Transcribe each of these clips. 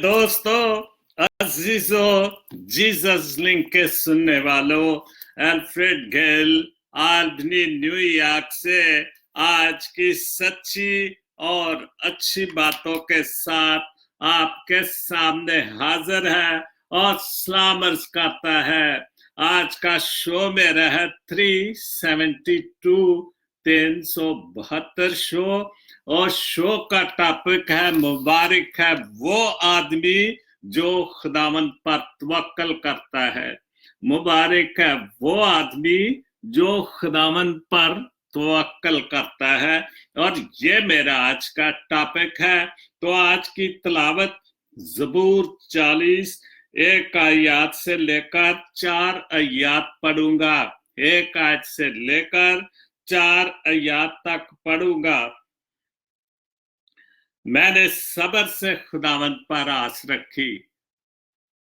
दोस्तों, अजीजों, Jesus link के सुनने वालों, अल्फ्रेड गेल आल्बनी न्यूयॉर्क से आज की सच्ची और अच्छी बातों के साथ आपके सामने हाजिर है और सलाम अर्ज करता है। आज का शो मेरा है 372 शो, और शो का टॉपिक है मुबारक है वो आदमी जो खुदावंद पर तवक्कल करता है। मुबारक है वो आदमी जो खुदावंद पर तवक्कल करता है। और ये मेरा आज का टॉपिक है। तो आज की तिलावत ज़बूर 40 1 आयत से लेकर 4 आयत पढ़ूंगा। 1 आयत से लेकर 4 आयत तक पढ़ूंगा। मैंने सब्र से खुदावंद पर आस रखी।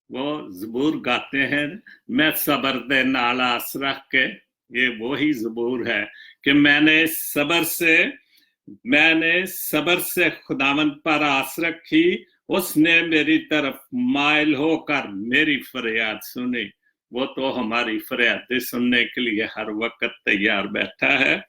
वो ज़बूर गाते हैं, मैं सब्र दे नाल आस रख के। ये वही ज़बूर है कि मैंने सब्र से खुदावंद पर आस रखी। उसने मेरी तरफ माइल होकर मेरी फरियाद सुनी। वो तो हमारी फरियादें सुनने के लिए हर वक्त तैयार बैठा है।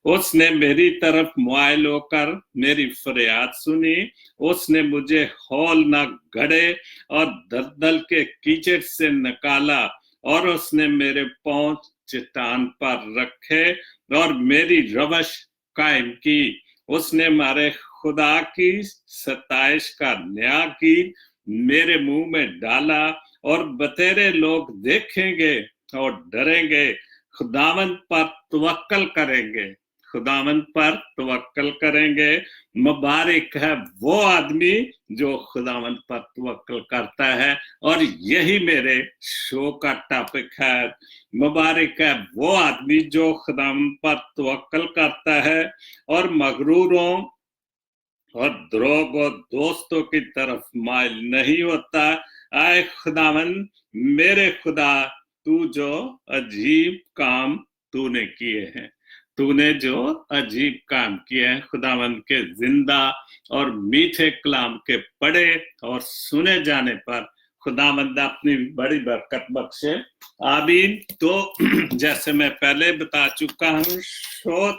उसने मेरी तरफ माइल होकर मेरी फरियाद सुनी। उसने मुझे हौल न गड़े और दलदल के कीचड़ से निकाला, और उसने मेरे पांव चट्टान पर रखे और मेरी रवश कायम की। उसने हमारे खुदा की सताइश का न्याय की मेरे मुंह में डाला, और बतेरे लोग देखेंगे और डरेंगे। खुदावंद पर तवक्कल करेंगे, खुदावंद पर तवक्कल करेंगे। मुबारक है वो आदमी जो खुदावंद पर तवक्कल करता है। और यही मेरे शो का टॉपिक है। मुबारक है वो आदमी जो खुदावंद पर तवक्कल करता है और मगरूरों और द्रोह दोस्तों की तरफ माइल नहीं होता। आए खुदावंद मेरे खुदा, तू जो अजीब काम तूने किए हैं, तूने जो अजीब काम किए हैं, खुदावंद के जिंदा और मीठे कलाम के पढ़े और सुने जाने पर खुदावंद अपनी बड़ी बरकत बख्शे। आमीन। तो जैसे मैं पहले बता चुका हूँ, शो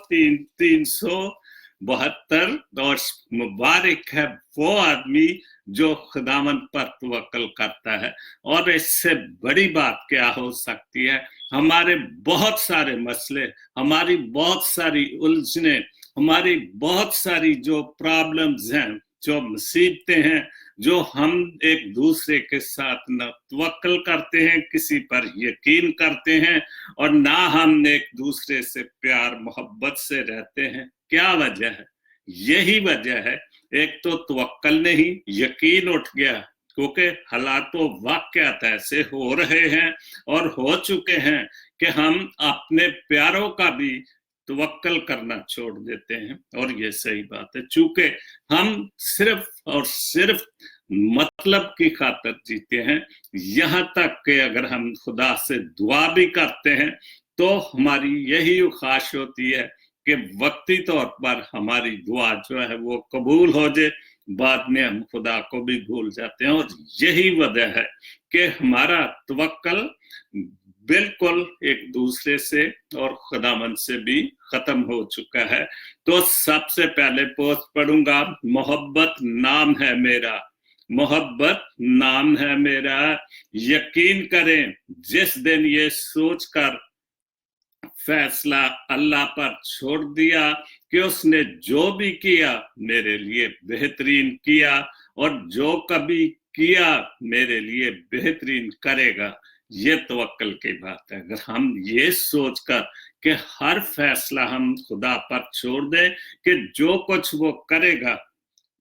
372 और मुबारक है वो आदमी जो खुदावंद पर तवक्कल करता है। और इससे बड़ी बात क्या हो सकती है? हमारे बहुत सारे मसले, हमारी बहुत सारी उलझने, हमारी बहुत सारी जो प्रॉब्लम्स हैं, जो मुसीबतें हैं, जो हम एक दूसरे के साथ न तवक्कल करते हैं, किसी पर यकीन करते हैं, और ना हम एक दूसरे से प्यार मोहब्बत से रहते हैं। क्या वजह है? यही वजह है। एक तो तवक्कल नहीं, यकीन उठ गया, क्योंकि हालात वाक़यात ऐसे हो रहे हैं और हो चुके हैं कि हम अपने प्यारों का भी तवक्कल करना छोड़ देते हैं। और ये सही बात है, चूंकि हम सिर्फ और सिर्फ मतलब की खातिर जीते हैं। यहाँ तक कि अगर हम खुदा से दुआ भी करते हैं तो हमारी यही ख्वाहिश होती है कि वक्ती तौर पर हमारी दुआ जो है वो कबूल हो जाए, बाद में हम खुदा को भी भूल जाते हैं। और यही वजह है कि हमारा तवक्कल बिल्कुल एक दूसरे से और खुदावंद से भी खत्म हो चुका है। तो सबसे पहले पोस्ट पढ़ूंगा, मोहब्बत नाम है मेरा, मोहब्बत नाम है मेरा। यकीन करें जिस दिन ये सोचकर फैसला अल्लाह पर छोड़ दिया कि उसने जो भी किया मेरे लिए बेहतरीन किया, और जो कभी किया मेरे लिए बेहतरीन करेगा। ये तवक्कल की बात है। अगर हम ये सोचकर कि हर फैसला हम खुदा पर छोड़ दें कि जो कुछ वो करेगा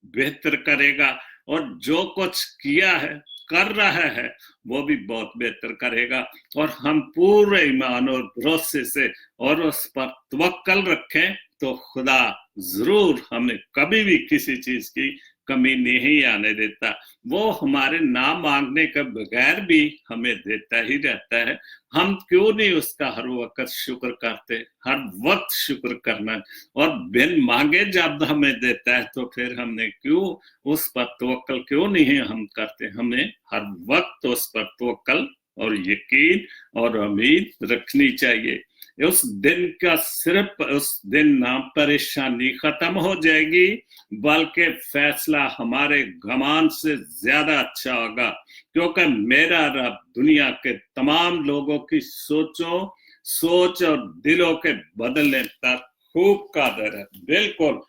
बेहतर करेगा, और जो कुछ किया है कर रहा है वो भी बहुत बेहतर करेगा, और हम पूरे ईमान और भरोसे से और उस पर तवक्कल रखें, तो खुदा जरूर हमें कभी भी किसी चीज की कमी नहीं आने देता। वो हमारे ना मांगने के बगैर भी हमें देता ही रहता है। हम क्यों नहीं उसका हर वक्त शुक्र करते? हर वक्त शुक्र करना, और बिन मांगे जब हमें देता है तो फिर हमने क्यों उस पर तवक्कल क्यों नहीं हम करते? हमें हर वक्त उस पर तवक्कल और यकीन और उम्मीद रखनी चाहिए। उस दिन का सिर्फ उस दिन ना परेशानी खत्म हो जाएगी, बल्कि फैसला हमारे घमान से ज्यादा अच्छा होगा, क्योंकि मेरा रब दुनिया के तमाम लोगों की सोच और दिलों के बदलने तक खूब कादर है। बिल्कुल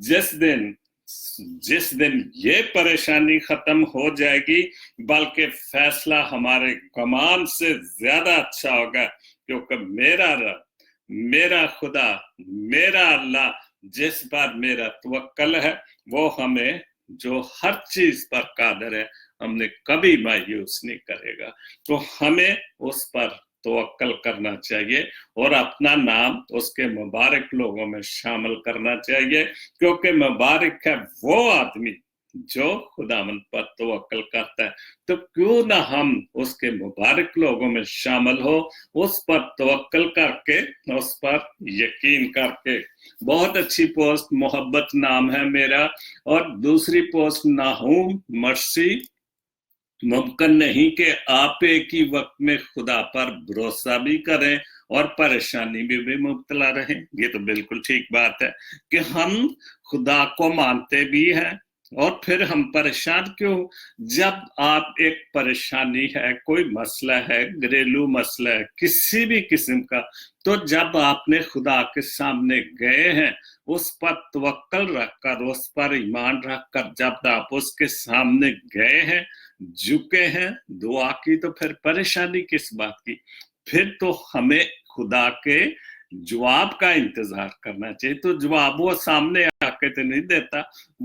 जिस दिन ये परेशानी खत्म हो जाएगी, बल्कि फैसला हमारे कमाल से ज्यादा अच्छा होगा, क्योंकि मेरा रब, मेरा खुदा, मेरा अल्लाह जिस पर मेरा तवक्कल है, वो हमें जो हर चीज पर कादर है, हमने कभी मायूस नहीं करेगा। तो हमें उस पर तवक्कल करना चाहिए और अपना नाम उसके मुबारक लोगों में शामिल करना चाहिए, क्योंकि मुबारक है वो आदमी जो खुदावंद पर तवक्कल करता है। तो क्यों ना हम उसके मुबारक लोगों में शामिल हो, उस पर तवक्कल करके, उस पर यकीन करके। बहुत अच्छी पोस्ट, मोहब्बत नाम है मेरा, और दूसरी पोस्ट नाहूम मर्सी। मुमकिन नहीं कि आप एक ही वक्त में खुदा पर भरोसा भी करें और परेशानी में भी मुब्तला रहें। ये तो बिल्कुल ठीक बात है कि हम खुदा को मानते भी हैं और फिर हम परेशान क्यों? जब आप एक परेशानी है, कोई मसला है, घरेलू मसला है किसी भी किस्म का, तो जब आपने खुदा के सामने गए हैं, उस पर तवक्कल रखकर, उस पर ईमान रखकर जब आप उसके सामने गए हैं, झुके हैं दुआ की, तो फिर परेशानी किस बात की? फिर तो हमें खुदा के जवाब का इंतजार करना चाहिए। तो जवाब वो सामने आके तो नहीं देता,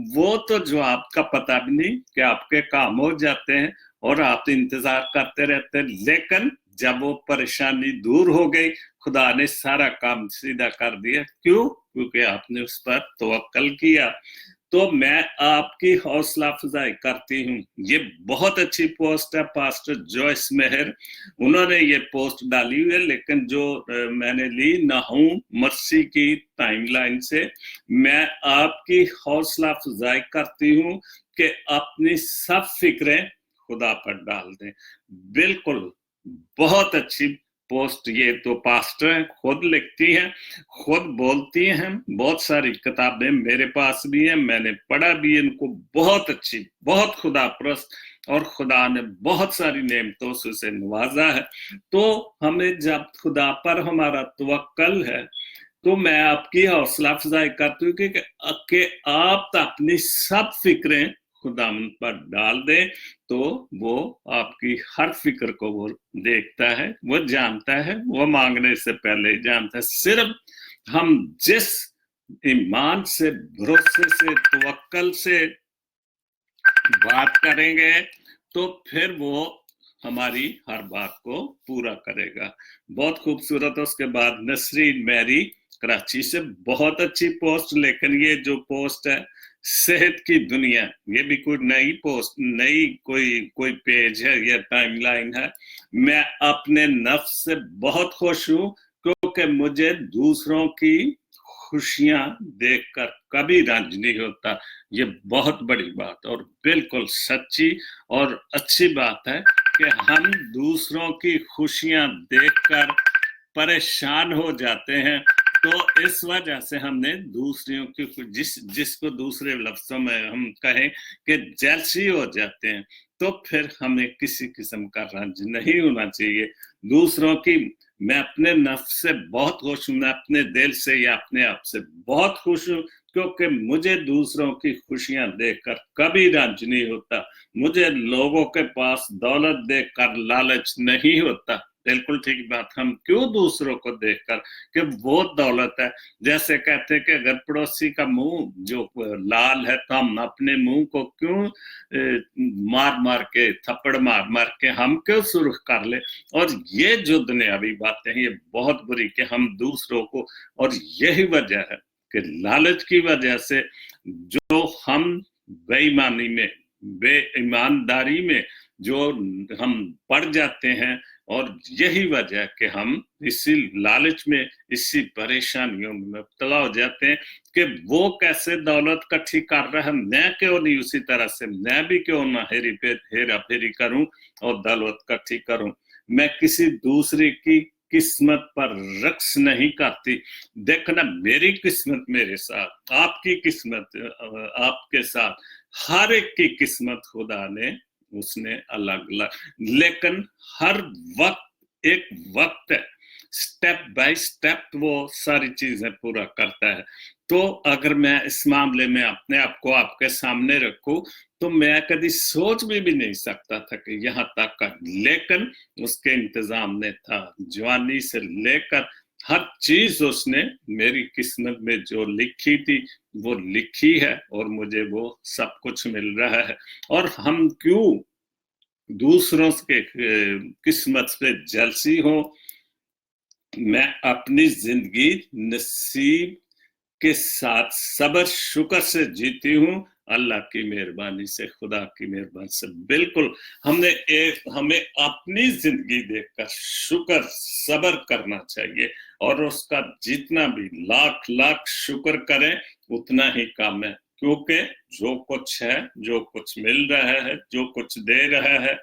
वो तो जवाब का पता भी नहीं कि आपके काम हो जाते हैं और आप इंतजार करते रहते हैं। लेकिन जब वो परेशानी दूर हो गई, खुदा ने सारा काम सीधा कर दिया। क्यों? क्योंकि आपने उस पर तवक्कल किया। तो मैं आपकी हौसला अफजाई करती हूँ। ये बहुत अच्छी पोस्ट है, पास्टर जॉयस मेहर, उन्होंने ये पोस्ट डाली हुई है, लेकिन जो मैंने ली नाहूम मर्सी की टाइमलाइन से, मैं आपकी हौसला अफजाई करती हूँ कि अपनी सब फिक्रें खुदा पर डाल दें। बिल्कुल बहुत अच्छी पोस्ट। ये तो पास्टर हैं, खुद लिखती हैं, खुद बोलती हैं। बहुत सारी किताबें मेरे पास भी हैं, मैंने पढ़ा भी है इनको। बहुत अच्छी, बहुत खुदा परस्त, और खुदा ने बहुत सारी नेमतों से उसे नवाजा है। तो हमें जब खुदा पर हमारा तवक्कल है, तो मैं आपकी हौसला अफजाई करती हूँ कि आप अपनी सब फिक्रें खुदावंद पर डाल दें, तो वो आपकी हर फिक्र को वो देखता है, वो जानता है, वो मांगने से पहले जानता है। सिर्फ हम जिस ईमान से, भरोसे से, तवक्कल से बात करेंगे, तो फिर वो हमारी हर बात को पूरा करेगा। बहुत खूबसूरत। उसके बाद नसरीन मैरी कराची से, बहुत अच्छी पोस्ट। लेकिन ये जो पोस्ट है सेहत की दुनिया, ये भी कोई नई पोस्ट, नई कोई पेज है, ये टाइमलाइन है। मैं अपने नफ्स से बहुत खुश हूं, क्योंकि मुझे दूसरों की खुशियां देखकर कभी रंज नहीं होता। ये बहुत बड़ी बात और बिल्कुल सच्ची और अच्छी बात है कि हम दूसरों की खुशियां देखकर परेशान हो जाते हैं। तो इस वजह से हमने दूसरों की, जिसको दूसरे लफ्जों में हम कहें कि जेलसी हो जाते हैं, तो फिर हमें किसी किस्म का रंज नहीं होना चाहिए दूसरों की। मैं अपने नफ्स से बहुत खुश हूं, मैं अपने दिल से या अपने आप से बहुत खुश हूं, क्योंकि मुझे दूसरों की खुशियां देखकर कभी रंज नहीं होता। मुझे लोगों के पास दौलत देखकर लालच नहीं होता। बिल्कुल ठीक बात। हम क्यों दूसरों को देखकर कि वो दौलत है, जैसे कहते हैं कि अगर पड़ोसी का मुंह जो लाल है, तो हम अपने मुंह को क्यों मार मार के, थप्पड़ मार मार के हम क्यों सुर्ख कर ले? और ये जो दुनियावी बातें हैं, ये बहुत बुरी कि हम दूसरों को, और यही वजह है कि लालच की वजह से जो हम बेईमानी में, बेईमानदारी में जो हम पड़ जाते हैं, और यही वजह कि हम इसी लालच में, इसी परेशानियों में मुब्तला हो जाते हैं कि वो कैसे दौलत इकट्ठी कर रहा है, मैं क्यों नहीं उसी तरह से, मैं भी क्यों ना हेरा फेरी करूं और दौलत इकट्ठी करूं। मैं किसी दूसरे की किस्मत पर रक्स नहीं करती। देखना, मेरी किस्मत मेरे साथ, आपकी किस्मत आपके साथ, हर एक की किस्मत खुदा ने उसने अलग अलग, लेकिन हर वक्त एक वक्त है, स्टेप बाय स्टेप वो सारी चीजें पूरा करता है। तो अगर मैं इस मामले में अपने आप को आपके सामने रखूं तो मैं कभी सोच भी नहीं सकता था कि यहाँ तक का, लेकिन उसके इंतजाम ने था। जवानी से लेकर हर चीज उसने मेरी किस्मत में जो लिखी थी वो लिखी है, और मुझे वो सब कुछ मिल रहा है। और हम क्यों दूसरों के किस्मत पे जलसी हो। मैं अपनी जिंदगी नसीब के साथ सब्र शुक्र से जीती हूँ, अल्लाह की मेहरबानी से, खुदा की मेहरबानी से। बिल्कुल हमें अपनी जिंदगी देखकर शुक्र सब्र करना चाहिए, और उसका जितना भी लाख लाख शुक्र करें उतना ही कम है, क्योंकि जो कुछ है, जो कुछ मिल रहा है, जो कुछ दे रहा है,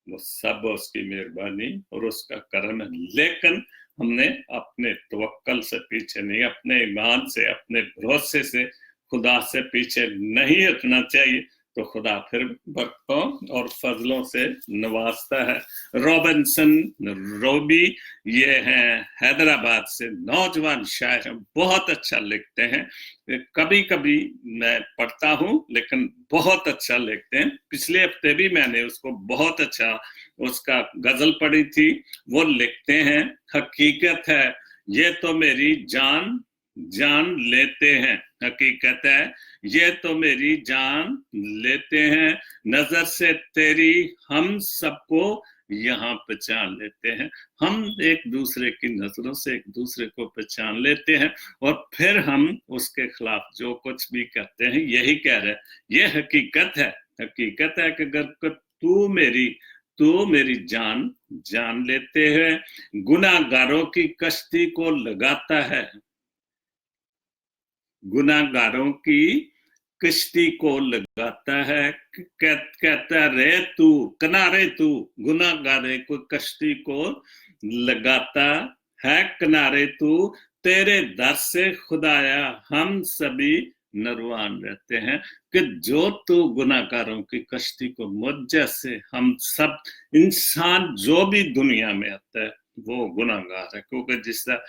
वो सब उसकी मेहरबानी और उसका करम है। लेकिन हमने अपने तवक्कल से पीछे नहीं, अपने ईमान से, अपने भरोसे से खुदा से पीछे नहीं हटना चाहिए, तो खुदा फिर बरकतों और फजलों से नवाजता है। रॉबिन्सन रोबी, ये हैं हैदराबाद से, नौजवान शायर हैं, बहुत अच्छा लिखते हैं। कभी कभी मैं पढ़ता हूँ, लेकिन बहुत अच्छा लिखते हैं। पिछले हफ्ते भी मैंने उसको बहुत अच्छा उसका गजल पढ़ी थी। वो लिखते हैं, हकीकत है ये तो मेरी जान जान लेते हैं, हकीकत है ये तो मेरी जान लेते हैं, नजर से तेरी हम सबको यहाँ पहचान लेते हैं। हम एक दूसरे की नजरों से एक दूसरे को पहचान लेते हैं, और फिर हम उसके खिलाफ जो कुछ भी करते हैं यही कह रहे हैं, ये हकीकत है। हकीकत है कि अगर तू मेरी जान जान लेते हैं, गुनाहगारों की कश्ती को लगाता है, गुनाहगारों की कश्ती को लगाता है, कहता रे तू किनारे, तू गुनाहगारे को कश्ती को लगाता है किनारे, तू तेरे दर से खुदाया हम सभी नरवान रहते हैं। कि जो तू गुनाहगारों की कश्ती को, मुझ जैसे हम सब इंसान जो भी दुनिया में आता है वो गुनाहगार है, क्योंकि जिस तरह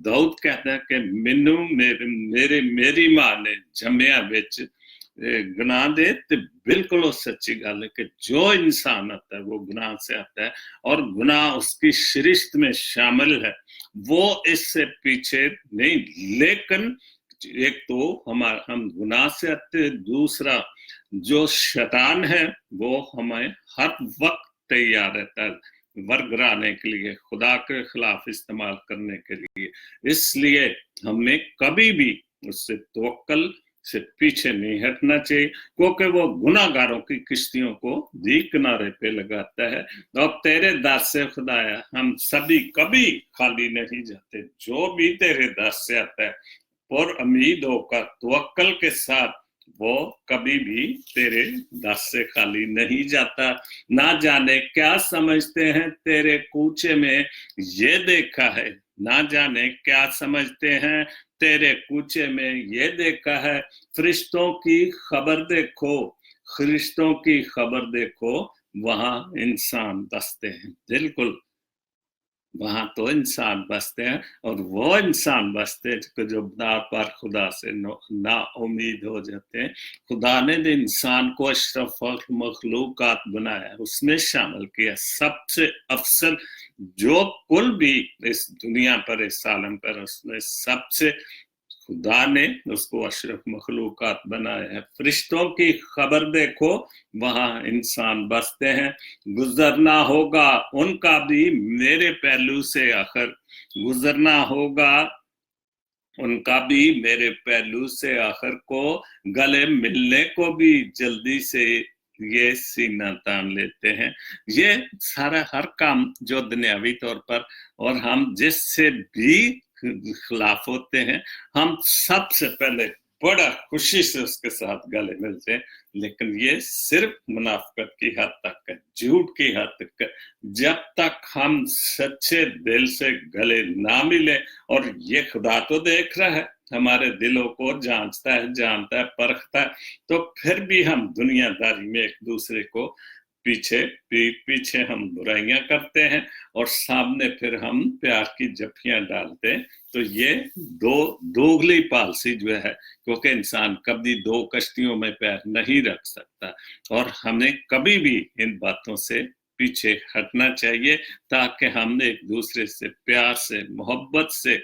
दाऊद कहता है कि मैनू मेरी मां ने जम्मिया बिच गुनाह दे, तो बिल्कुल सच्ची गल है कि जो इंसान आता है वो गुनाह से आता है, और गुनाह उसकी शिरिश्त में शामिल है, वो इससे पीछे नहीं। लेकिन एक तो हम गुनाह से आते, दूसरा जो शैतान है वो हमें हर वक्त तैयार रहता है वरगराने के लिए, खुदा के खिलाफ इस्तेमाल करने के लिए। इसलिए हमें कभी भी उससे तवक्कल से पीछे नहीं हटना चाहिए, क्योंकि वो गुनाहगारों की किश्तियों को भी किनारे पे लगाता है। और तेरे दर से खुदाया हम सभी कभी खाली नहीं जाते, जो भी तेरे दर से आता है और उम्मीद होकर तवक्कल के साथ, वो कभी भी तेरे दर से खाली नहीं जाता। ना जाने क्या समझते हैं तेरे कूचे में ये देखा है, ना जाने क्या समझते हैं तेरे कूचे में ये देखा है, फरिश्तों की खबर देखो, फरिश्तों की खबर देखो, वहां इंसान बसते हैं। बिल्कुल, वहां तो इंसान बसते हैं, और वो इंसान बसते हैं जो बार खुदा से ना उम्मीद हो जाते हैं। खुदा ने इंसान को अशरफ मखलूकात बनाया, उसमें शामिल किया, सबसे अफसर जो कुल भी इस दुनिया पर, इस आलम पर, उसमें सबसे खुदा ने उसको अशरफ मखलूकात बनाया है। फरिश्तों की खबर देखो, वहां इंसान बसते हैं। गुजरना होगा उनका भी मेरे पहलू से, आखिर गुजरना होगा उनका भी मेरे पहलू से आखिर को गले मिलने को भी जल्दी से ये सीना तान लेते हैं। ये सारा हर काम जो दुनियावी तौर पर, और हम जिससे भी खिलाफ होते हैं, हम सबसे पहले बड़ा खुशी से उसके साथ गले मिलते हैं। लेकिन ये सिर्फ मुनाफिकत की हद तक है, झूठ की हद तक है। जब तक हम सच्चे दिल से गले ना मिले, और ये खुदा तो देख रहा है, हमारे दिलों को जांचता है, जानता है, परखता है, तो फिर भी हम दुनियादारी में एक दूसरे को पीछे हम बुराइयां करते हैं, और सामने फिर हम प्यार की जफ्फियां डालते हैं। तो ये दोगली पॉलिसी जो है, क्योंकि इंसान कभी दो कश्तियों में पैर नहीं रख सकता, और हमें कभी भी इन बातों से पीछे हटना चाहिए, ताकि हम एक दूसरे से प्यार से, मोहब्बत से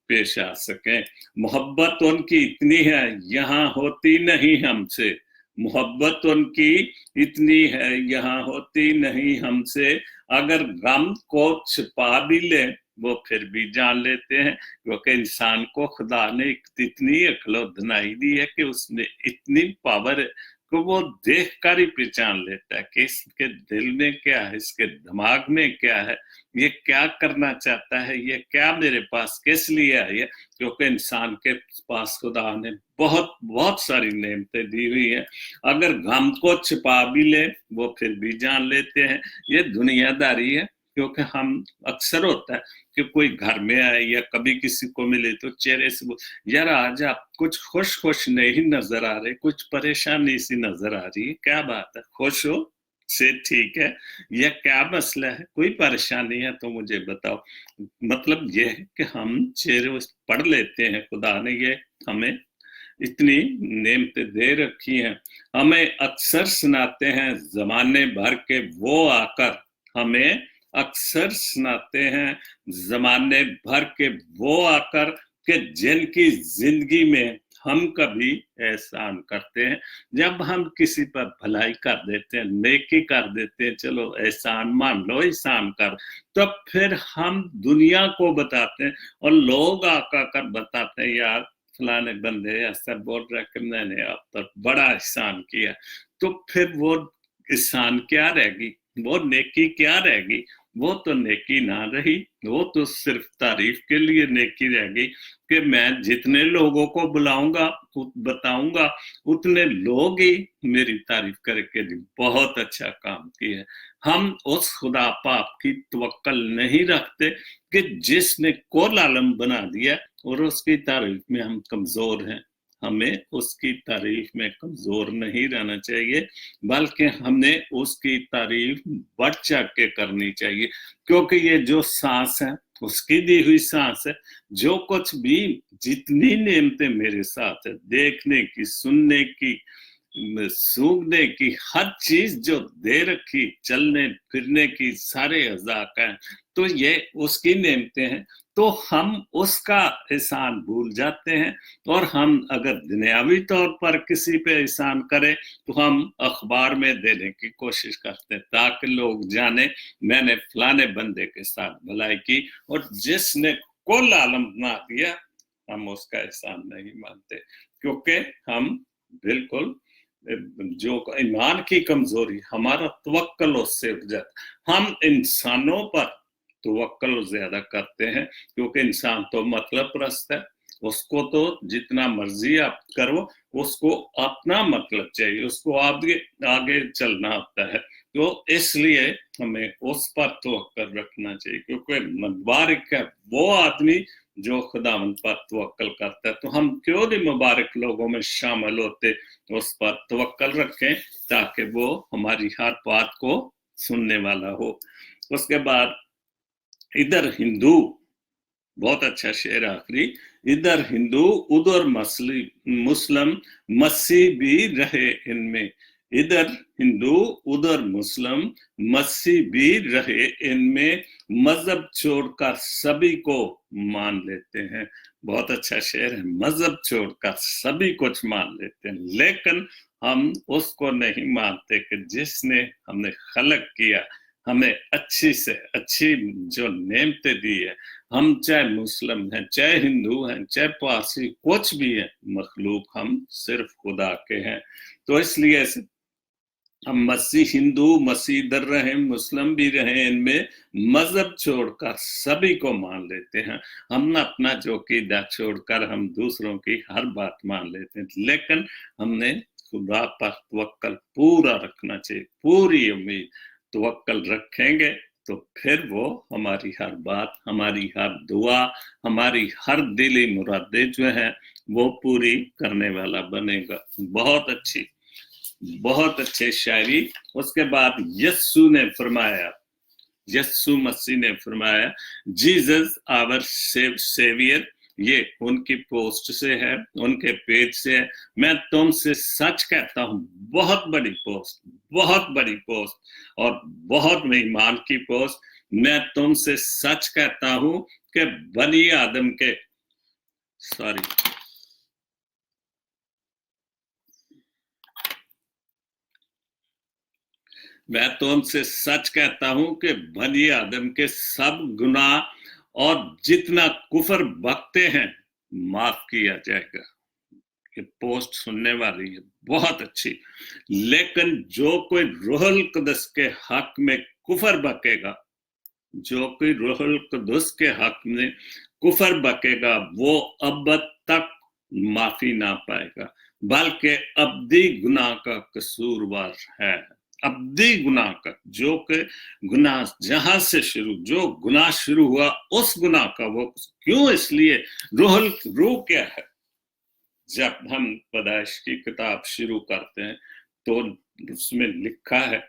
पेश आ सकें। मोहब्बत उनकी इतनी है, यहाँ होती नहीं हमसे। मोहब्बत उनकी इतनी है, यहाँ होती नहीं हमसे। अगर गम को छिपा भी ले, वो फिर भी जान लेते हैं, क्योंकि इंसान को खुदा ने इतनी अक्ल दिनाई दी है कि उसमें इतनी पावर है कि वो देख कर ही पहचान लेता है कि इसके दिल में क्या है, इसके दिमाग में क्या है, ये क्या करना चाहता है, ये क्या मेरे पास किस लिए है। ये क्योंकि इंसान के पास खुदा ने बहुत बहुत सारी नेमतें दी हुई है। अगर गम को छिपा भी ले, वो फिर भी जान लेते हैं। ये दुनियादारी है, क्योंकि हम अक्सर होता है कि कोई घर में आए या कभी किसी को मिले तो चेहरे से यार आज आप कुछ खुश नहीं नजर आ रहे, कुछ परेशानी सी नजर आ रही है, क्या बात है, खुश हो से ठीक है, यह क्या मसला है, कोई परेशानी है तो मुझे बताओ। मतलब यह है कि हम चेहरे पढ़ लेते हैं। खुदा ने ये हमें इतनी नेमतें दे रखी हैं। हमें अक्सर सुनाते हैं जमाने भर के वो आकर, हमें अक्सर सुनाते हैं जमाने भर के वो आकर, कि जिनकी जिंदगी में हम कभी एहसान करते हैं। जब हम किसी पर भलाई कर देते हैं, नेकी कर देते हैं, चलो एहसान मान लो, एहसान कर, तो फिर हम दुनिया को बताते हैं, और लोग आकर बताते हैं यार फलाने बंदे ऐसा बोल रहा है कि मैंने आप पर बड़ा एहसान किया। तो फिर वो एहसान क्या रहेगी, वो नेकी क्या रहेगी? वो तो नेकी ना रही, वो तो सिर्फ तारीफ के लिए नेकी रहेगी कि मैं जितने लोगों को बुलाऊंगा, बताऊंगा, उतने लोग ही मेरी तारीफ करके बहुत अच्छा काम किया है। हम उस खुदा पाक की तवक्कल नहीं रखते कि जिसने कोल आलम बना दिया, और उसकी तारीफ में हम कमजोर हैं। हमें उसकी तारीफ में कमजोर नहीं रहना चाहिए, बल्कि हमने उसकी तारीफ बढ़ चढ़ के करनी चाहिए, क्योंकि ये जो सांस है उसकी दी हुई सांस है। जो कुछ भी, जितनी नेमतें मेरे साथ है, देखने की, सुनने की, सूंघने की, हर चीज जो दे रखी, चलने फिरने की, सारे अज़ाक हैं, तो ये उसकी नेमतें हैं। तो हम उसका एहसान भूल जाते हैं, और हम अगर दुनियावी तौर पर किसी पे एहसान करें तो हम अखबार में देने की कोशिश करते हैं, ताकि लोग जाने मैंने फलाने बंदे के साथ भलाई की, और जिसने कुल आलम बना दिया, हम उसका एहसान नहीं मानते, क्योंकि हम बिल्कुल जो ईमान की कमजोरी, हमारा तवक्कल उससे उठ जाता। हम इंसानों पर तवक्कल ज्यादा करते हैं, क्योंकि इंसान तो मतलब परस्त है, उसको तो जितना मर्जी आप करो, उसको अपना मतलब चाहिए, उसको आगे आगे चलना होता है। तो इसलिए हमें उस पर तवक्कल रखना चाहिए, क्योंकि मुबारक है वो आदमी जो खुदावंद पर तवक्कल करता है। तो हम क्यों नहीं मुबारक लोगों में शामिल होते, उस पर तवक्कल रखें, ताकि वो हमारी हर बात को सुनने वाला हो। उसके बाद इधर हिंदू, बहुत अच्छा शेर आखिरी, इधर हिंदू उधर मुस्लिम, मसीह भी रहे इनमें। इधर हिंदू उधर मुस्लिम, मसीह भी रहे इनमें, मजहब छोड़कर सभी को मान लेते हैं। बहुत अच्छा शेर है, मजहब छोड़कर सभी कुछ मान लेते हैं, लेकिन हम उसको नहीं मानते कि जिसने हमने खलक किया, हमें अच्छी से अच्छी जो नेमतें दी है, हम चाहे मुस्लिम हैं, चाहे हिंदू हैं, चाहे पारसी, कुछ भी है, मखलूक हम सिर्फ खुदा के हैं। तो इसलिए हम मसीह हिंदू मसीह दर रहे, मुस्लिम भी रहे, इनमें मजहब छोड़कर सभी को मान लेते हैं। हम अपना जो कीदा छोड़कर हम दूसरों की हर बात मान लेते हैं, लेकिन हमने खुदा पर तवक्कल पूरा रखना चाहिए, पूरी उम्मीद। तवक्कल रखेंगे तो फिर वो हमारी हर बात, हमारी हर दुआ, हमारी हर दिली मुरादें जो है वो पूरी करने वाला बनेगा। बहुत अच्छे शायरी। उसके बाद यस्सु ने फरमाया, यस्सु मसीह ने फरमाया, जीसस आवर सेवियर, ये उनकी पोस्ट से है, उनके पेज से है। मैं तुमसे सच कहता हूं, बहुत बड़ी पोस्ट, बहुत बड़ी पोस्ट और बहुत ईमान की पोस्ट। मैं तुमसे सच कहता हूं कि बनी आदम के मैं तुमसे सच कहता हूं कि बनी आदम के सब गुनाह और जितना कुफर बकते हैं माफ किया जाएगा। ये पोस्ट सुनने वाली है, बहुत अच्छी। लेकिन जो कोई रूहुल कुदस के हक में कुफर बकेगा, जो कोई रूहुल कुदस के हक में कुफर बकेगा, वो अब तक माफी ना पाएगा, बल्कि अब्दी गुनाह का कसूरवार है। अब्दी गुनाह का, जो कि गुनाह जहां से शुरू, जो गुनाह शुरू हुआ उस गुनाह का वो क्यों, इसलिए रूह क्या है। जब हम पैदाइश की किताब शुरू करते हैं तो उसमें लिखा है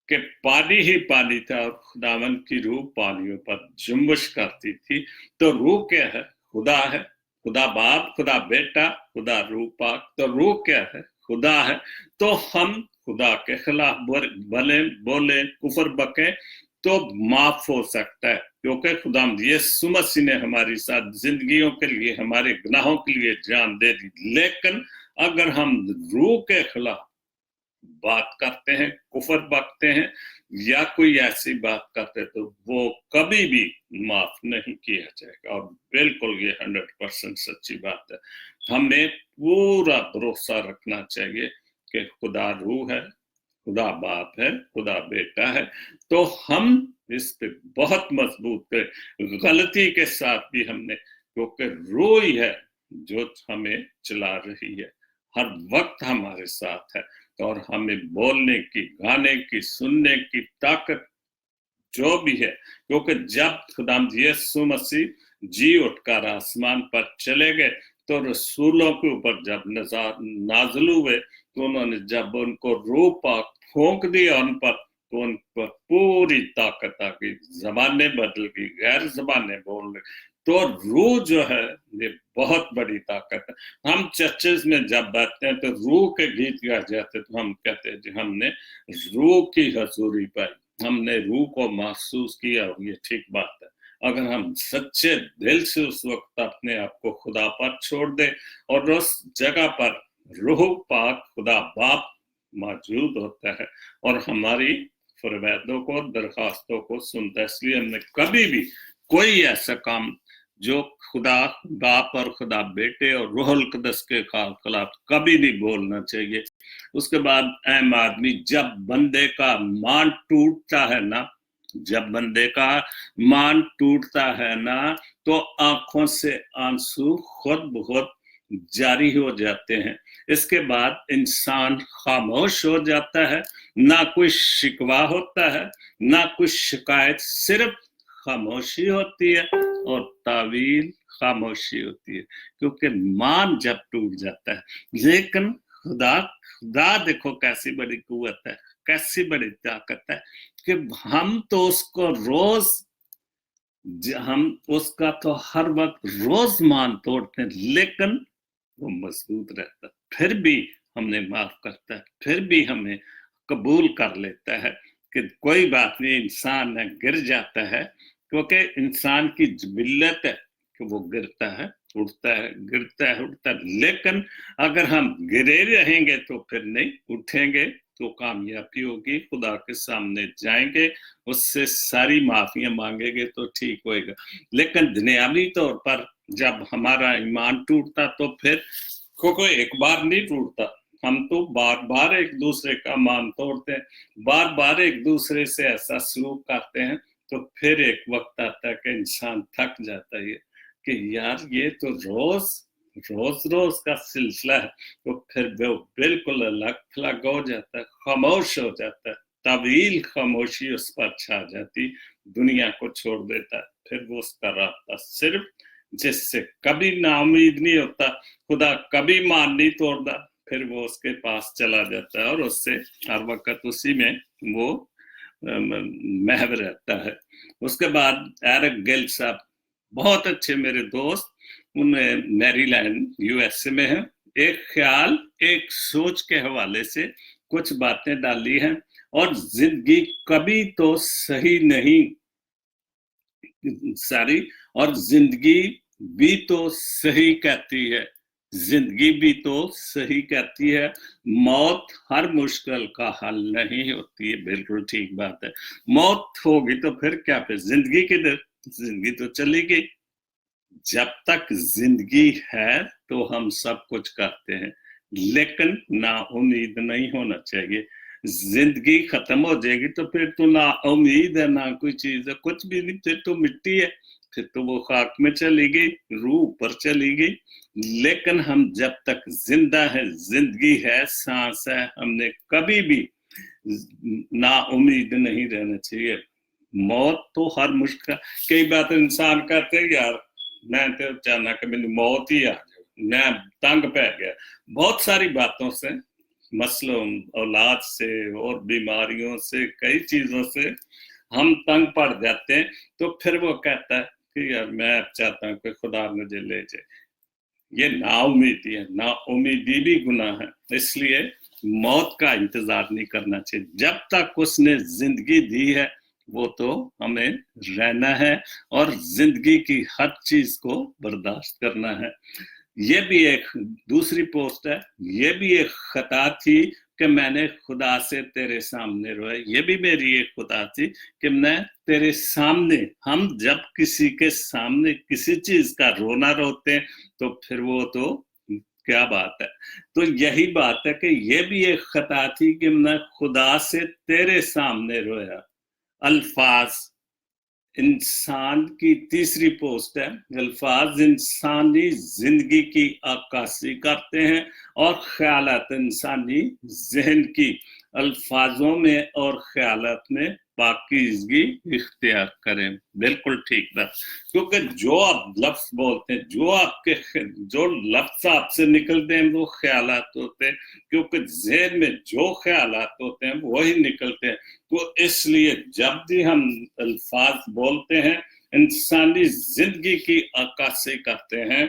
कि पानी ही पानी था और खुदावन की रूह पानियों पर जुम्बिश करती थी। तो रूह क्या है? खुदा है, खुदा बाप, खुदा बेटा, खुदा रूह पाक। तो रूह क्या है? खुदा है। तो हम खुदा के खिलाफ बोले, कुफर बके तो माफ हो सकता है, क्योंकि खुदा यीशु मसीह ने हमारी साथ जिंदगियों के लिए, हमारे गुनाहों के लिए जान दे दी। लेकिन अगर हम रूह के खिलाफ बात करते हैं, कुफर बकते हैं या कोई ऐसी बात करते, तो वो कभी भी माफ नहीं किया जाएगा। और बिल्कुल ये 100% सच्ची बात है। हमें पूरा भरोसा रखना चाहिए कि खुदा रूह है, खुदा बाप है, खुदा बेटा है। तो हम इस पे बहुत मजबूत है, गलती के साथ भी हमने, क्योंकि रूह ही है जो हमें चला रही है, हर वक्त हमारे साथ है। और हमें बोलने की, गाने की, सुनने की ताकत जो भी है, क्योंकि जब खुदावंद यीशु मसीह जी उठकर आसमान पर चले गए तो रसूलों के ऊपर जब नाज़िल हुए तो उन्होंने जब उनको रूह पाक फूंक दिया उन पर, तो उन पर पूरी ताकत आ गई, जबानें बदल गई, गैर जबानें बोल रही। तो रूह जो है ये बहुत बड़ी ताकत है। हम चर्चेज में जब बैठते हैं तो रूह के गीत गाए जाते, तो हम कहते हैं जी हमने रूह की हजूरी पाई, हमने रूह को महसूस किया। और ये ठीक बात है। अगर हम सच्चे दिल से उस वक्त अपने आप को खुदा पर छोड़ दे और उस जगह पर रूह पाक खुदा बाप मौजूद होता है और हमारी फरियादों को, दरखास्तों को सुनता है। इसलिए हमने कभी भी कोई ऐसा काम जो खुदा बाप और खुदा बेटे और रूहुल कुदस के खिलाफ कभी नहीं बोलना चाहिए। उसके बाद अहम आदमी, जब बंदे का मान टूटता है ना, जब बंदे का मान टूटता है ना, तो आंखों से आंसू खुद बहुत जारी हो जाते हैं। इसके बाद इंसान खामोश हो जाता है, ना कोई शिकवा होता है, ना कोई शिकायत, सिर्फ खामोशी होती है और तावील खामोशी होती है, क्योंकि मान जब टूट जाता है। लेकिन खुदा देखो कैसी बड़ी कुव्वत है, कैसी बड़ी ताकत है कि हम तो उसको रोज, हम उसका तो हर वक्त रोज मान तोड़ते हैं, लेकिन वो मजबूत रहता है, फिर भी हमने माफ करता है, फिर भी हमें कबूल कर लेता है कि कोई बात नहीं, इंसान है, गिर जाता है, क्योंकि इंसान की जिबिल्लत है कि वो गिरता है, उठता है, गिरता है, उठता है। लेकिन अगर हम गिरे रहेंगे तो फिर नहीं उठेंगे, तो कामयाबी होगी, खुदा के सामने जाएंगे, उससे सारी माफियां मांगेंगे तो ठीक होएगा। लेकिन दुनियावी तौर पर जब हमारा ईमान टूटता तो फिर कोई एक बार नहीं टूटता, हम तो बार बार एक दूसरे का मान तोड़ते हैं, बार बार एक दूसरे से ऐसा सलूक करते हैं, तो फिर एक वक्त आता है कि इंसान थक जाता है कि यार ये तो रोज रोज का सिलसिला है, तो फिर वो बिल्कुल अलग थलग हो जाता है, खामोश हो जाता है, तवील खामोशी उस पर छा जाती, दुनिया को छोड़ देता है। फिर वो उसका रास्ता सिर्फ जिससे कभी नाउमीद नहीं होता, खुदा कभी मान नहीं तोड़ता, फिर वो उसके पास चला जाता है और उससे हर वक्त उसी में वो महव रहता है। उसके बाद एरिक गिल साहब बहुत अच्छे मेरे दोस्त, उनमें मैरीलैंड यूएसए में है, एक ख्याल एक सोच के हवाले से कुछ बातें डाली हैं, और जिंदगी कभी तो सही नहीं सारी, और जिंदगी भी तो सही कहती है, जिंदगी भी तो सही कहती है, मौत हर मुश्किल का हल नहीं होती है। बिल्कुल ठीक बात है, मौत होगी तो फिर क्या, फिर जिंदगी किधर, जिंदगी तो चली गई। जब तक जिंदगी है तो हम सब कुछ करते हैं, लेकिन ना उम्मीद नहीं होना चाहिए। जिंदगी खत्म हो जाएगी तो फिर तो ना उम्मीद है ना कोई चीज है, कुछ भी नहीं, फिर तो मिट्टी है, फिर तो वो खाक में चली गई, रूह ऊपर चली गई। लेकिन हम जब तक जिंदा है, जिंदगी है, सांस है, हमने कभी भी ना उम्मीद नहीं रहना चाहिए। मौत तो हर मुश्किल, कई बात इंसान कहते हैं यार मैं तो चाहना कि मेरी मौत ही आ जाए, मैं तंग पै गया बहुत सारी बातों से, मसलों औलाद से और बीमारियों से, कई चीजों से हम तंग पड़ जाते हैं, तो फिर वो कहता है कि यार मैं चाहता हूँ कि खुदा मुझे ले जाए। ये नाउमीदी है, नाउमीदी भी गुनाह है, इसलिए मौत का इंतजार नहीं करना चाहिए। जब तक उसने जिंदगी दी है वो तो हमें रहना है और जिंदगी की हर चीज को बर्दाश्त करना है। ये भी एक दूसरी पोस्ट है, ये भी एक खता थी कि मैंने खुदा से तेरे सामने रोया, ये भी मेरी एक खुदा थी कि मैं तेरे सामने, हम जब किसी के सामने किसी चीज का रोना रोते हैं तो फिर वो तो क्या बात है। तो यही बात है कि ये भी एक खता थी कि मैं खुदा से तेरे सामने रोया। अल्फाज इंसान की तीसरी पोस्ट है, अल्फाज इंसानी जिंदगी की अक्कासी करते हैं और ख्यालात इंसानी जहन की, अल्फाजों में और ख्यालात में पाकीज़गी इख्तियार करें। बिल्कुल ठीक बात, क्योंकि जो आप लफ्ज बोलते हैं, जो लफ्ज आपसे निकलते हैं वो ख्यालात होते हैं, क्योंकि ज़हन में जो ख्यालात होते हैं वही निकलते हैं। तो इसलिए जब भी हम अल्फाज बोलते हैं इंसानी जिंदगी की अक्कासी करते हैं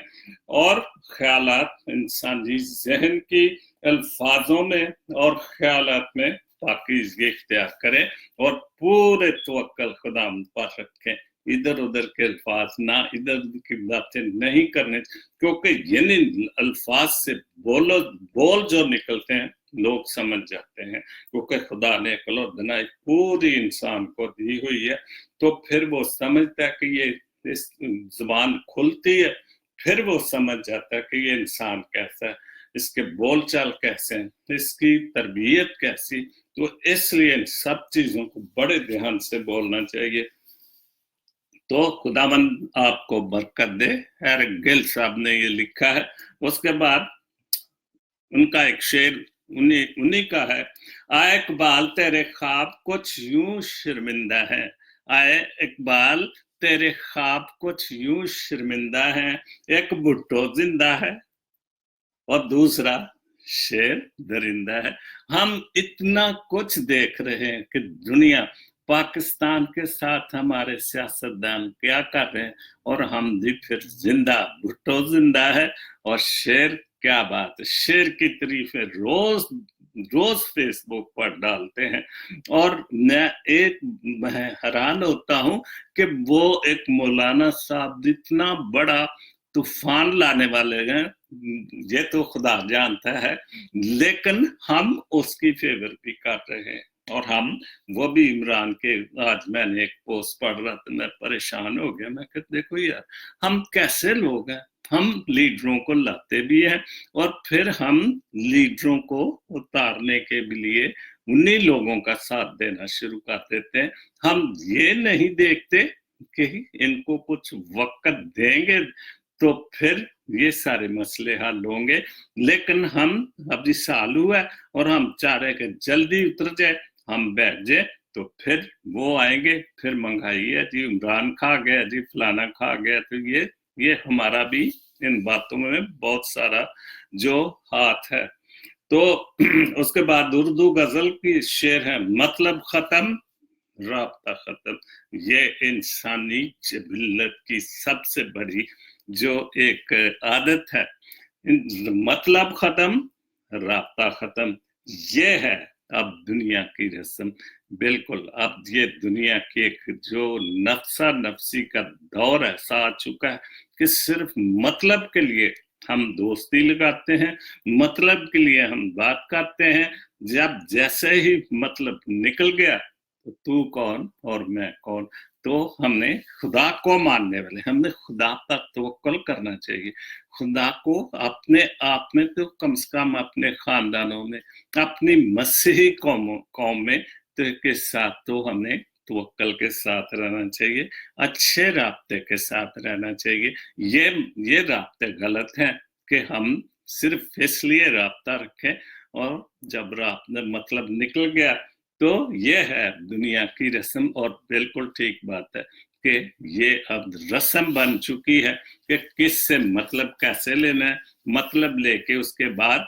और ख्यालात इंसानी जहन की, अल्फाजों में और ख्यालात में पाकीज़गी इख्तियार करें और पूरे तवक्कल खुदा पर रखें। इधर उधर के अल्फाज ना, इधर उधर की बातें नहीं करने, क्योंकि इन अल्फाज से बोल जो निकलते हैं लोग समझ जाते हैं, क्योंकि खुदा ने अक्ल और दानाई पूरी इंसान को दी हुई है, तो फिर वो समझता है कि ये इस जुबान खुलती है, फिर वो समझ जाता है कि ये इंसान कैसा है, इसके बोलचाल कैसे हैं, इसकी तरबियत कैसी। तो इसलिए इन सब चीजों को बड़े ध्यान से बोलना चाहिए। तो खुदावंद आपको बरकत दे। एरिक गिल साहब ने ये लिखा है। उसके बाद उनका एक शेर उन्हीं का है, आए इकबाल तेरे ख्वाब कुछ यूं शर्मिंदा है, आए इकबाल तेरे ख्वाब कुछ यूं शर्मिंदा है, एक भुट्टो जिंदा है और दूसरा शेर दरिंदा है। हम इतना कुछ देख रहे हैं कि दुनिया, पाकिस्तान के साथ हमारे सियासतदान क्या कर रहे हैं, और हम भी फिर जिंदा, भुट्टो जिंदा है और शेर, क्या बात है, शेर की तारीफें रोज फेसबुक पर डालते हैं। और मैं हैरान होता हूं कि वो एक मौलाना साहब इतना बड़ा तूफान लाने वाले हैं, ये तो खुदा जानता है, लेकिन हम उसकी फेवर भी कर रहे हैं। और हम वो भी इमरान के, आज मैंने एक पोस्ट पढ़ रहा था, मैं परेशान हो गया। मैं कहता देखो यार, हम कैसे लोग हैं, हम लीडरों को लाते भी हैं और फिर हम लीडरों को उतारने के लिए उन्हीं लोगों का साथ देना शुरू कर देते हैं। हम ये नहीं देखते कि इनको कुछ वक्त देंगे तो फिर ये सारे मसले हल होंगे, लेकिन हम अभी साल हुआ है और हम चाह रहे कि जल्दी उतर जाए, हम बैठ जाए, तो फिर वो आएंगे, फिर महंगाई है जी, इमरान खा गया जी, फलाना खा गया। तो ये हमारा भी इन बातों में बहुत सारा जो हाथ है। तो उसके बाद उर्दू गजल की शेर है, मतलब खत्म राब्ता खत्म। ये इंसानी जिबिल्लत की सबसे बड़ी जो एक आदत है, मतलब खत्म राब्ता खत्म, ये है अब दुनिया की रस्म। बिल्कुल, अब ये दुनिया की एक जो नफ्सा नफसी का दौर ऐसा आ चुका है कि सिर्फ मतलब के लिए हम दोस्ती लगाते हैं, मतलब के लिए हम बात करते हैं। जब जैसे ही मतलब निकल गया तो तू कौन और मैं कौन। तो हमने खुदा को मानने वाले, हमने खुदा पर तवक्कुल करना चाहिए। खुदा को अपने आप में तो कम से कम अपने खानदानों में, अपनी मसीही कौम में तो के साथ तो हमें तवक्कुल के साथ रहना चाहिए, अच्छे राब्ते के साथ रहना चाहिए। ये राब्ते गलत हैं कि हम सिर्फ इसलिए राब्ता रखें और जब राब्ता मतलब निकल गया तो ये है दुनिया की रस्म। और बिल्कुल ठीक बात है कि ये अब रस्म बन चुकी है कि किससे मतलब कैसे लेना है, मतलब लेके उसके बाद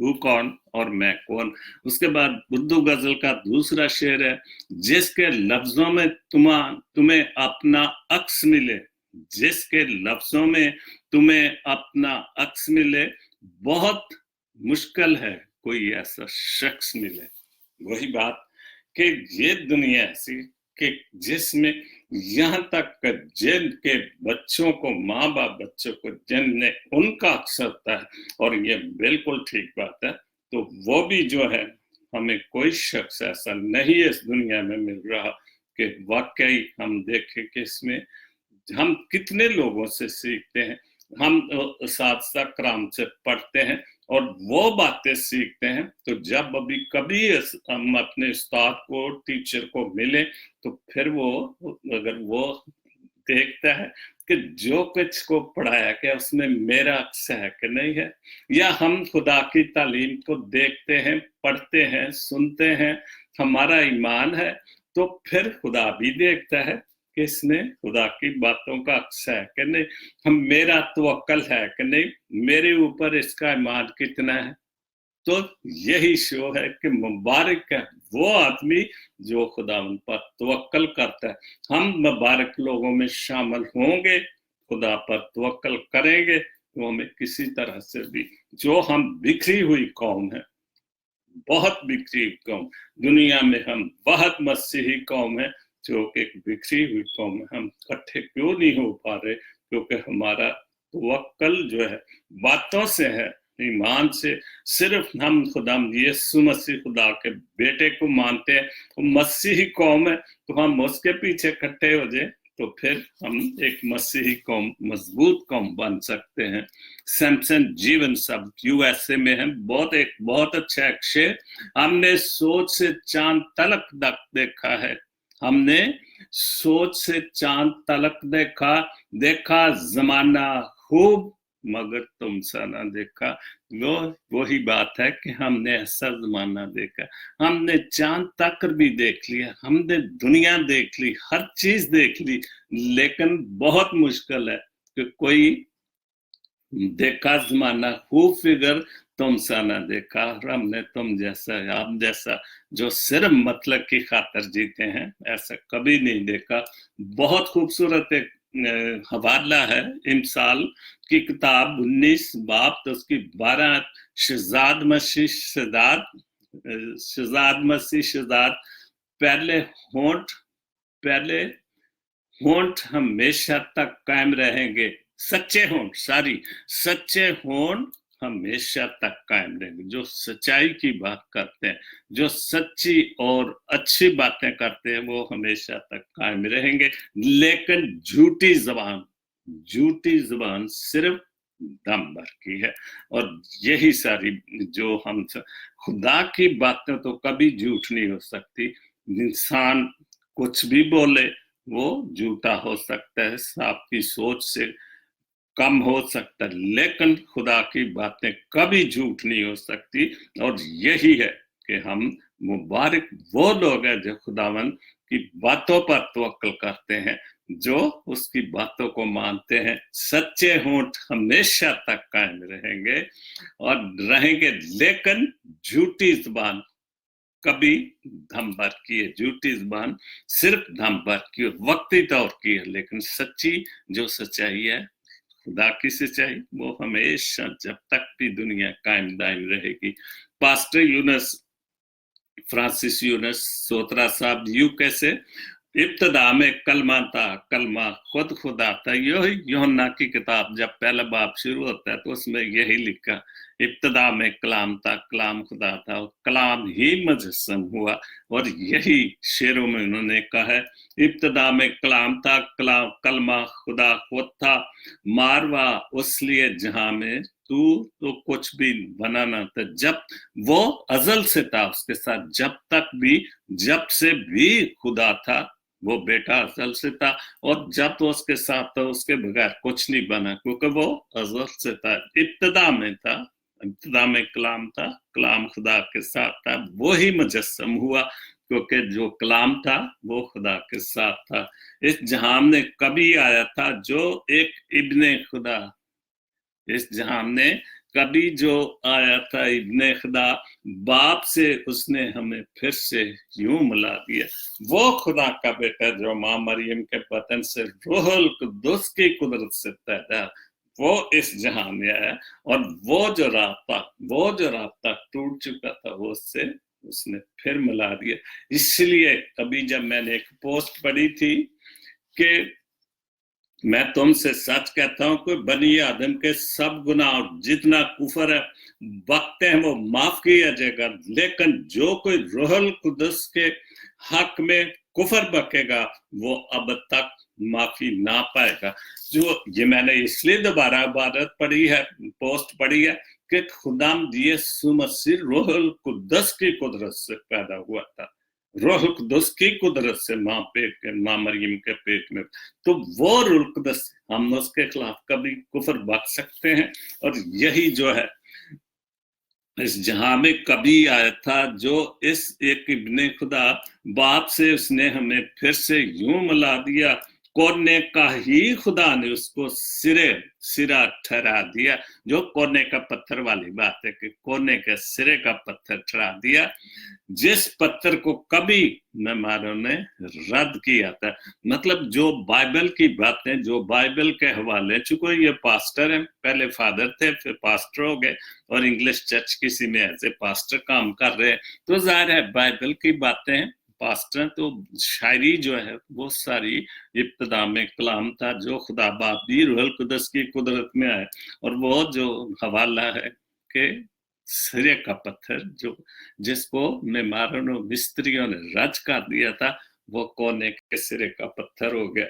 तू कौन और मैं कौन। उसके बाद उर्दू गजल का दूसरा शेर है, जिसके लफ्जों में तुम्हें अपना अक्स मिले, जिसके लफ्जों में तुम्हें अपना अक्स मिले, बहुत मुश्किल है कोई ऐसा शख्स मिले। वही बात कि ये दुनिया ऐसी कि जिसमें यहाँ तक जिनके बच्चों को, माँ बाप बच्चों को जिनने उनका अक्स होता है, और ये बिल्कुल ठीक बात है, तो वो भी जो है हमें कोई शख्स ऐसा नहीं इस दुनिया में मिल रहा कि वाकई हम देखें कि इसमें हम कितने लोगों से सीखते हैं। हम साथ कराम से पढ़ते हैं और वो बातें सीखते हैं, तो जब अभी कभी हम अपने उस्ताद को, टीचर को मिले, तो फिर वो अगर वो देखता है कि जो कुछ को पढ़ाया गया उसमें मेरा अक्स है कि नहीं है, या हम खुदा की तालीम को देखते हैं, पढ़ते हैं, सुनते हैं, हमारा ईमान है, तो फिर खुदा भी देखता है कि इसने खुदा की बातों का अक्स है कि नहीं, हम मेरा तवक्कल है कि नहीं, मेरे ऊपर इसका ईमान कितना है। तो यही शो है कि मुबारक है वो आदमी जो खुदा पर तवक्कल करता है। हम मुबारक लोगों में शामिल होंगे, खुदा पर तवक्कल करेंगे, तो हमें किसी तरह से भी, जो हम बिखरी हुई कौम है, बहुत बिखरी कौम, दुनिया में हम बहुत मसीही कौम है जो एक बिखरी हुई कौम है, हम इकट्ठे क्यों नहीं हो पा रहे, क्योंकि हमारा तवक्कल जो है बातों से है, ईमान से। सिर्फ हम खुदा यीशु मसीह खुदा के बेटे को मानते हैं, तो मसीही कौम है, तो हम उसके पीछे इकट्ठे हो जाए, तो फिर हम एक मसीही कौम, मजबूत कौम बन सकते हैं। सैमसन जीवन सब यूएसए में है, बहुत अच्छा अक्षर, हमने सोच से चांद तलक देखा है, हमने सोच से चांद तलक देखा जमाना खूब, मगर तुमसा ना देखा। वही बात है कि हमने ऐसा जमाना देखा, हमने चांद तक भी देख लिया, हमने दुनिया देख ली, हर चीज देख ली, लेकिन बहुत मुश्किल है कि कोई देखा जमाना खूब फिगर तुमसा ना देखा। हमने तुम जैसा, आप जैसा जो सिर्फ मतलब की खातर जीते हैं, ऐसा कभी नहीं देखा। बहुत खूबसूरत एक हवाला है इमसाल की किताब 19 बाब, तो उसकी 12, शहजाद मसीह शहजाद, पहले होंठ हमेशा तक कायम रहेंगे, सच्चे होंठ, सच्चे होंठ हमेशा तक कायम रहेंगे। जो सच्चाई की बात करते हैं, जो सच्ची और अच्छी बातें करते हैं, वो हमेशा तक कायम रहेंगे। लेकिन झूठी जुबान सिर्फ दम भर की है। और यही सारी जो हम खुदा की बातें तो कभी झूठ नहीं हो सकती। इंसान कुछ भी बोले वो झूठा हो सकता है, आपकी सोच से कम हो सकता है, लेकिन खुदा की बातें कभी झूठ नहीं हो सकती। और यही है कि हम मुबारक वो लोग हैं जो खुदावन की बातों पर तवक्कल करते हैं, जो उसकी बातों को मानते हैं। सच्चे होंठ हमेशा तक कायम रहेंगे और रहेंगे, लेकिन झूठी जुबान कभी दम भर की है। झूठी जुबान सिर्फ दम भर की और वक्ती तौर की है, लेकिन सच्ची जो सच्चाई है, खुदा की सच्चाई, वो हमेशा जब तक भी दुनिया कायम दायम रहेगी। पास्टर यूनस, फ्रांसिस यूनस सोत्रा साहब यूं कैसे, इब्तदा में कलमा था, कलमा खुद खुदा था। यही यूहन्ना की किताब जब पहला बाब शुरू होता है तो उसमें यही लिखा, इब्तदा में कलाम था, कलाम खुदा था, और कलाम ही मुजस्सम हुआ। और यही शेरों में उन्होंने कहा है, इब्तदा में कलाम था, कलाम कलमा खुदा खुद था, मारवा उस लिए जहां में तू तो कुछ भी बनाना था। जब वो अजल से था उसके साथ, जब से भी खुदा था, वो बेटा अजल से था, और जब तो उसके साथ था उसके बगैर कुछ नहीं बना, क्योंकि वो अजल से था। इब्तदा में था, इब्तदा में कलाम था, कलाम खुदा के साथ था, वो ही मुजस्सम हुआ, क्योंकि जो कलाम था वो खुदा के साथ था। इस जहां में कभी आया था जो एक इब्ने खुदा, इस जहां में कभी जो आया था इब्ने खुदा, बाप से उसने हमें फिर से यूं मिला दिया। वो खुदा का बेटा जो मां मरियम के बतन से रूहुल कुद्दुस की कुदरत से पैदा, वो इस जहां में आया, और वो जो रास्ता टूट चुका था वो उससे उसने फिर मिला दिया। इसलिए अभी जब मैंने एक पोस्ट पढ़ी थी कि मैं तुमसे सच कहता हूं कि बनी आदम के सब गुनाह, जितना कुफर है बकते हैं, वो माफ किया जाएगा, लेकिन जो कोई रूहुल कुद्दुस के हक में कुफर बकेगा वो अब तक माफी ना पाएगा। जो ये मैंने इसलिए दोबारा इबारत पढ़ी है, पोस्ट पढ़ी है, कि खुदाम यीशु मसीह रूहुल कुद्दुस की कुदरत से पैदा हुआ था, रूहुल कुद्दुस की कुदरत से मां मरियम के पेट में। तो वो रूहुल कुद्दुस, हम उसके खिलाफ कभी कुफर बक सकते हैं। और यही जो है इस जहां में कभी आया था, जो इस एक इब्ने खुदा, बाप से उसने हमें फिर से यूं मिला दिया, कोने का ही खुदा ने उसको सिरा ठहरा दिया। जो कोने का पत्थर वाली बात है कि कोने के सिरे का पत्थर ठहरा दिया, जिस पत्थर को कभी मेहमानों ने रद्द किया था। मतलब जो बाइबल की बातें, जो बाइबल के हवाले, चूंकि ये पास्टर हैं, पहले फादर थे फिर पास्टर हो गए, और इंग्लिश चर्च किसी में ऐसे पास्टर काम कर रहे हैं, तो जाहिर है बाइबल की बातें, पास्टर तो शायरी जो है वो सारी इब्तिदा में कलाम था, जो खुदा बाप दी रूहुल कुद्दुस की कुदरत में आए। और वो जो हवाला है कि सिरे का पत्थर, जो जिसको मेमारों मिस्त्रियों ने रच कर दिया था, वो कोने के सिरे का पत्थर हो गया।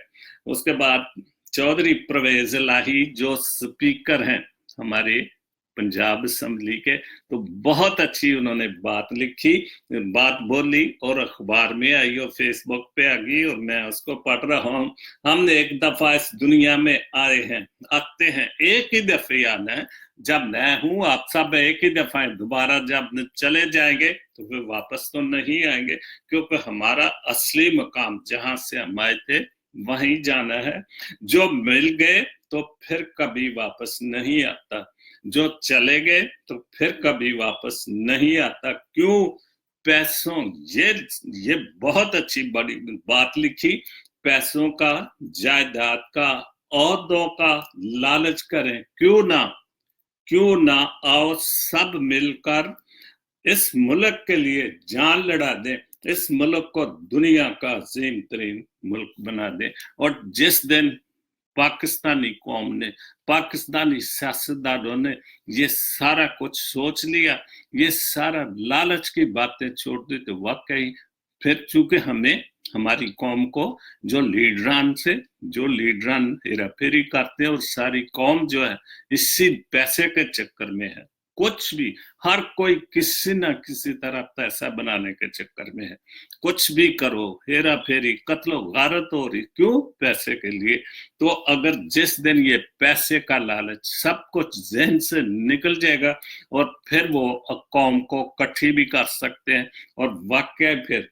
उसके बाद चौधरी परवेज इलाही जो स्पीकर हैं हमारे पंजाब असेंबली के, तो बहुत अच्छी उन्होंने बात लिखी, बात बोली, और अखबार में आई और फेसबुक पे आ गई, और मैं उसको पढ़ रहा हूँ। हमने एक दफा इस दुनिया में आते हैं, एक ही दफे आना है। जब मैं हूं, आप सब एक ही दफा दोबारा जब चले जाएंगे तो फिर वापस तो नहीं आएंगे, क्योंकि हमारा असली मकाम जहां से हम आए थे वहीं जाना है। जो मिल गए तो फिर कभी वापस नहीं आता, जो चले गए तो फिर कभी वापस नहीं आता। क्यों? पैसों, ये बहुत अच्छी बड़ी बात लिखी, पैसों का, जायदाद का, औहदों का लालच करें, क्यों ना आओ सब मिलकर इस मुल्क के लिए जान लड़ा दें, इस मुल्क को दुनिया का अजीम तरीन मुल्क बना दें। और जिस दिन पाकिस्तानी कौम ने, पाकिस्तानी सियासतदानों ने ये सारा कुछ सोच लिया, ये सारा लालच की बातें छोड़ दी, तो वाकई फिर चूंकि हमें हमारी कौम को जो लीडरान हेरा फेरी करते हैं, और सारी कौम जो है इसी पैसे के चक्कर में है, कुछ भी, हर कोई किसी ना किसी तरह पैसा बनाने के चक्कर में है, कुछ भी करो, हेरा फेरी, कत्लो गारत हो रही, क्यों? पैसे के लिए। तो अगर जिस दिन ये पैसे का लालच सब कुछ जहन से निकल जाएगा, और फिर वो कौम को इकट्ठी भी कर सकते हैं, और वाकई फिर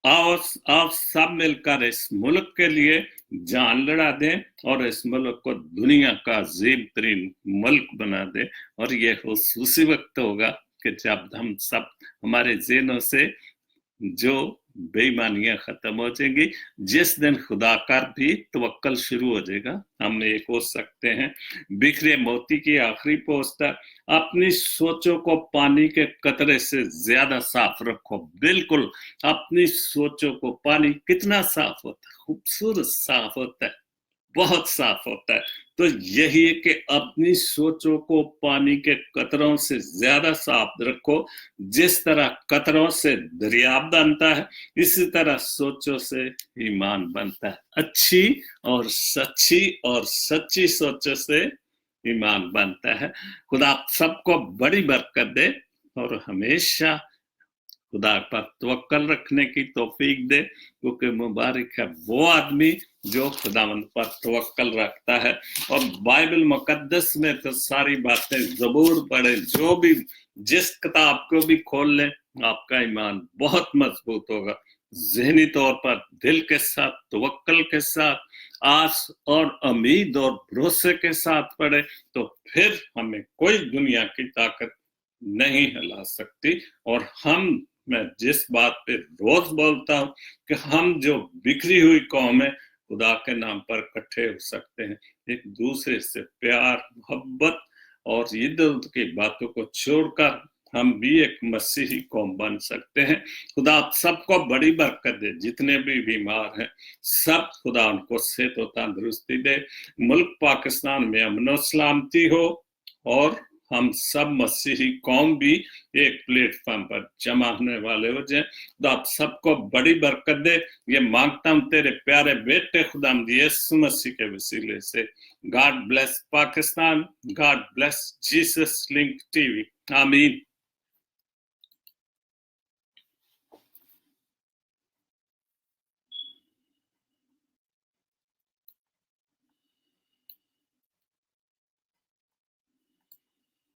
आओ सब मिलकर इस मुल्क के लिए जान लड़ा दें, और इस मुल्क को दुनिया का अजीम तरीन मुल्क बना दें। और ये उसी वक्त होगा कि जब हम सब, हमारे ज़हनों से जो बेईमानियां खत्म हो जाएंगी, जिस दिन खुदा का भी तवक्कल शुरू हो जाएगा। हम एक हो सकते हैं। बिखरे मोती की आखिरी पोस्ट है, अपनी सोचों को पानी के कतरे से ज्यादा साफ रखो। बिल्कुल, अपनी सोचों को, पानी कितना साफ होता है, खूबसूरत साफ होता है, बहुत साफ होता है। तो यही है कि अपनी सोचों को पानी के कतरों से ज्यादा साफ रखो। जिस तरह कतरों से दरिया बनता है, इसी तरह सोचों से ईमान बनता है। अच्छी और सच्ची सोचों से ईमान बनता है। खुदा सबको बड़ी बरकत दे, और हमेशा खुदा पर तवक्कल रखने की तौफीक दे, क्योंकि मुबारक है वो आदमी जो खुदावंद पर तवक्कल रखता है। और बाइबल मुकद्दस में तो सारी बातें, ज़बूर पढ़े, जो भी, जिस किताब को भी खोल लें, आपका ईमान बहुत मजबूत होगा। ज़हनी तौर पर दिल के साथ, तवक्कल के साथ, आस और उम्मीद और भरोसे के साथ पढ़े, तो फिर हमें कोई दुनिया की ताकत नहीं हिला सकती। और मैं जिस बात पे रोज बोलता हूँ कि हम जो बिखरी हुई कौम है, खुदा के नाम पर इकट्ठे हो सकते हैं, एक दूसरे से प्यार, मोहब्बत और इधर उधर की बातों को छोड़कर हम भी एक मसीही कौम बन सकते हैं। खुदा आप सबको बड़ी बरकत दे। जितने भी बीमार हैं, सब खुदा उनको सेहत और तंदुरुस्ती दे। मुल्क पाकिस्तान में अमन और सलामती हो, और हम सब मसीही कौम भी एक प्लेटफॉर्म पर जमा होने वाले हो जाए। तो आप सबको बड़ी बरकत दे। ये मांगता हूं तेरे प्यारे बेटे खुदावंद यीशु मसीह के वसीले से। God bless Pakistan, God bless Jesus link TV. आमीन।